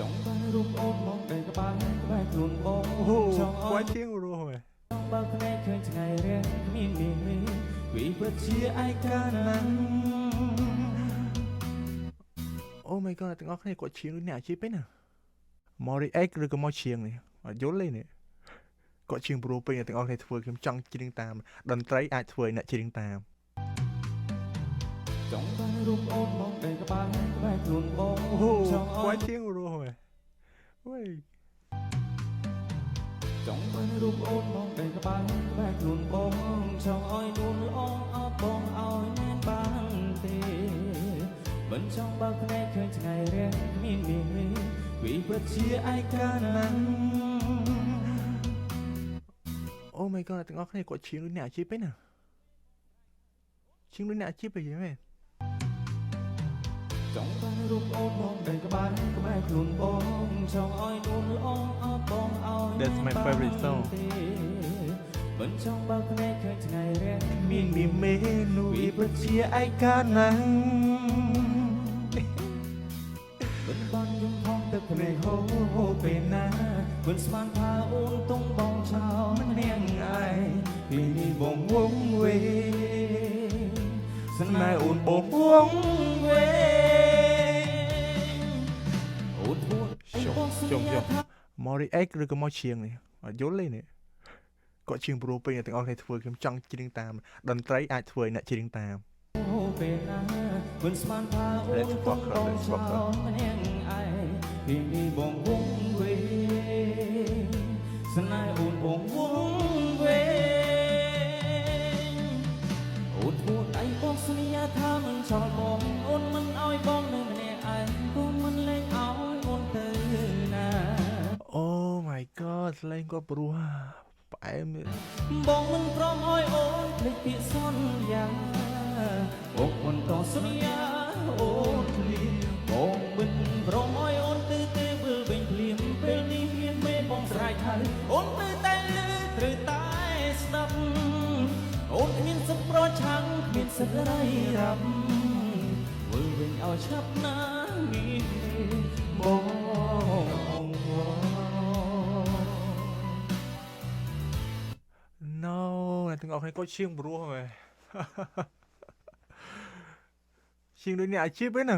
trong ba rung ôm mong đầy các bạn các bạn luôn ôm trong quá tiếng rồi bao cái khơi ngày đêm mi vì bất chia ai cả nắng oh my god ទាំងអស់គ្នាគាត់ឈៀងដូចអ្នកអាជីពឯណា Mori X ឬក៏មកឈៀងនេះអត់យល់ទេនេះគាត់ឈៀងប្រូពេញទាំងអស់គ្នាធ្វើខ្ញុំចង់ច្រៀងតាមតន្ត្រីអាចធ្វើឲ្យអ្នកច្រៀងតាម trong ba rung ôm mong đầy các bạn luôn ôm trong quá tiếng rồi ôi trong ba rung ôm mong đầy các bạn luôn ôm trong oi luôn ôm ấp bông oi nén ban tê bên trong bao cái khơi ngày đêm mi vì bất chia ai cả nắng oh my god ទាំងអស់គ្នាគាត់ឈៀងដូចអ្នកអាជីពឯណាឈៀងដូចអ្នកអាជីពឯងមែន trong ba rung ôm mong đầy các bạn luôn ôm trong oi luôn ôm ấp bông oi That's my favorite song bên trong bao cái khơi ngày đêm មានមេនូវិបជាឯកាណាំង bên ban dung phongទឹកភ្នែកហូហូពេលណាមិនស្មានថាអូនទុំបងចោលនាងឯងពីនេះបងវងវេស្នេហ៍អូនបងវងវេអូនពួតជុំ Mori X ឬក៏មកឈៀងនេះអត់យល់ទេនេះគាត់ឈៀងប្រូពេញទាំងអស់គ្នាធ្វើខ្ញុំចង់ច្រៀងតាមតន្ត្រីអាចធ្វើឲ្យអ្នកច្រៀងតាម ពេលណាមិនស្មានថាអូនទុំបងចោលនាងឯងពីនេះបងវងវេស្នេហ៍អូនបងវងវេអូនពួតអីបងសន្យាថាមិនចោលបងអូនមិនឲ្យបងនៅម្នាក់ឯងអូនមិនលែងឲ្យអូនទៅណា Oh my god លេងគាត់ព្រោះផ្អែម បងមិនព្រមឲ្យអូនភ្លេចពាក្យសន្យាបងមិនតសន្យាអូនភ្លាមបងមិនព្រមឲ្យអូនទៅវិលវិញភ្លាមពេលនេះមានមេបងស្រែកហើយអូនទៅតែលឺត្រូវតែស្ដាប់អូនគ្មានសិទ្ធិប្រឆាំងគ្មានសិទ្ធិរៃរ៉ាប់វិលវិញឲ្យឆាប់ណានេះបង No ទាំងអស់គ្នាគាត់ឈៀងព្រោះមែនឈៀងដូចអ្នកអាជីពឯណា